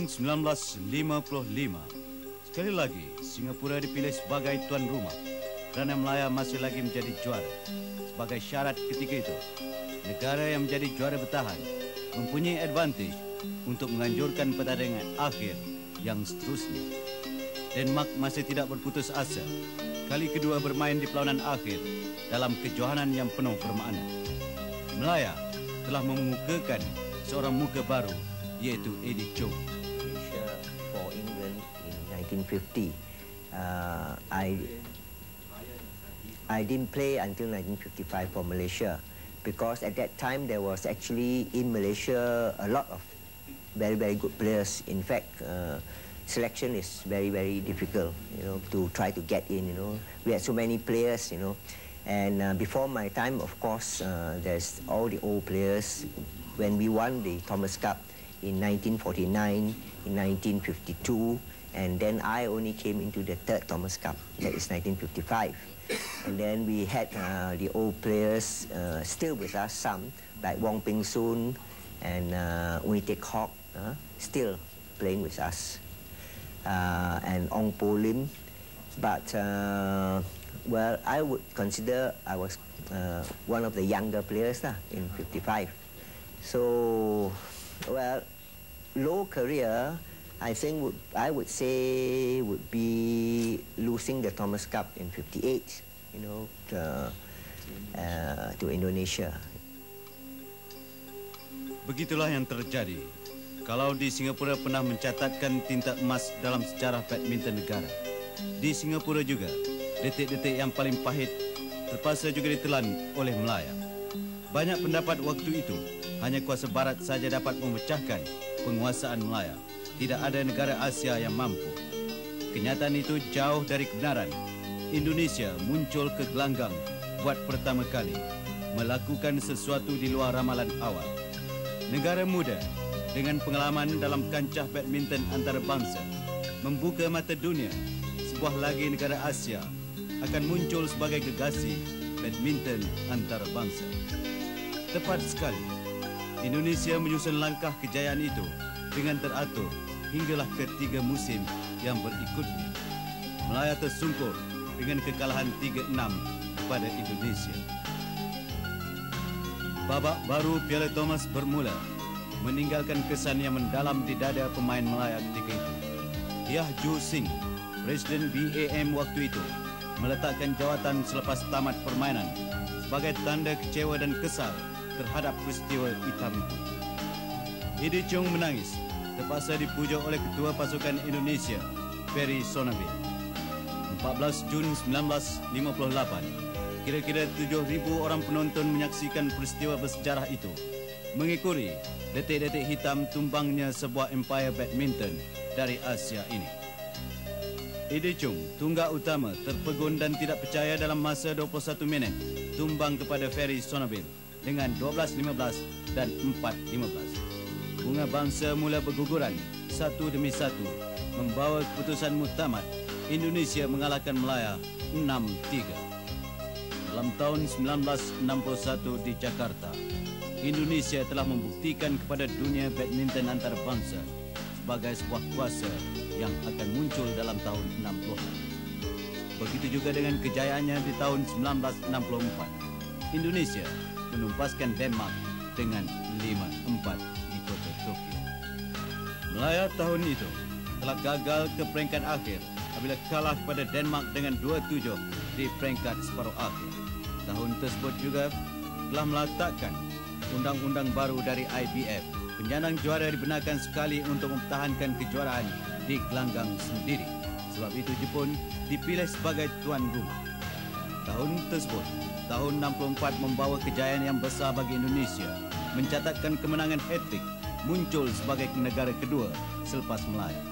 Tahun 1955, sekali lagi Singapura dipilih sebagai tuan rumah kerana Melaya masih lagi menjadi juara. Sebagai syarat ketika itu, negara yang menjadi juara bertahan mempunyai advantage untuk menganjurkan pertandingan akhir yang seterusnya. Denmark masih tidak berputus asa. Kali kedua bermain di perlawanan akhir dalam kejohanan yang penuh bermakna. Melaya telah memukakan seorang muka baru, iaitu Eddie Chong. Malaysia for England in 1950. I didn't play until 1955 for Malaysia because at that time there was actually in Malaysia a lot of very good players. In fact, selection is very difficult, to try to get in. We had so many players, and before my time, of course, there's all the old players. When we won the Thomas Cup in 1949, in 1952, and then I only came into the third Thomas Cup, that is 1955. And then we had the old players still with us, some, like Wong Peng Soon and Unitek Hawk, still playing with us, and Ong Po Lim. But, well, I would consider I was one of the younger players in 55. So, well, low career, I think I would say would be losing the Thomas Cup in 58, to Indonesia. Begitulah yang terjadi. Kalau di Singapura pernah mencatatkan tinta emas dalam sejarah badminton negara, di Singapura juga detik-detik yang paling pahit terpaksa juga ditelan oleh Melaya. Banyak pendapat waktu itu hanya kuasa barat saja dapat memecahkan penguasaan Melaya. Tidak ada negara Asia yang mampu. Kenyataan itu jauh dari kebenaran. Indonesia muncul ke gelanggang buat pertama kali melakukan sesuatu di luar ramalan awal. Negara muda dengan pengalaman dalam kancah badminton antarabangsa membuka mata dunia. Sebuah lagi negara Asia akan muncul sebagai gegasi badminton antarabangsa. Tepat sekali, Indonesia menyusun langkah kejayaan itu dengan teratur hinggalah ketiga musim yang berikutnya. Melaya tersungkur dengan kekalahan 3-6 kepada Indonesia. Babak baru Piala Thomas bermula, meninggalkan kesan yang mendalam di dada pemain Melaya ketika itu. Yah Joo Sing, Presiden BAM waktu itu, meletakkan jawatan selepas tamat permainan sebagai tanda kecewa dan kesal terhadap peristiwa hitam itu. Eddie Chong menangis, terpaksa dipujuk oleh Ketua Pasukan Indonesia, Ferry Sonaville. 14 Jun 1958, kira-kira 7,000 orang penonton menyaksikan peristiwa bersejarah itu, mengikuti detik-detik hitam tumbangnya sebuah empire badminton dari Asia ini. Eddie Chong, tunggak utama, terpegun dan tidak percaya dalam masa 21 minit, tumbang kepada Ferry Sonaville dengan 12-15 dan 4-15. Bunga bangsa mula berguguran satu demi satu, membawa keputusan muktamad Indonesia mengalahkan Melaya 6-3. Dalam tahun 1961 di Jakarta, Indonesia telah membuktikan kepada dunia badminton antarabangsa sebagai sebuah kuasa yang akan muncul dalam tahun 60-an. Begitu juga dengan kejayaannya di tahun 1964. Indonesia menumpaskan Denmark dengan 5-4 di kota Tokyo. Melaya tahun itu telah gagal ke peringkat akhir apabila kalah kepada Denmark dengan 2-7 di peringkat separuh akhir. Tahun tersebut juga telah meletakkan undang-undang baru dari IBF. Penyandang juara dibenarkan sekali untuk mempertahankan kejuaraan di gelanggang sendiri. Sebab itu Jepun dipilih sebagai tuan rumah. Tahun tersebut, tahun 64 membawa kejayaan yang besar bagi Indonesia, mencatatkan kemenangan hat-trick, muncul sebagai negara kedua selepas Melaya.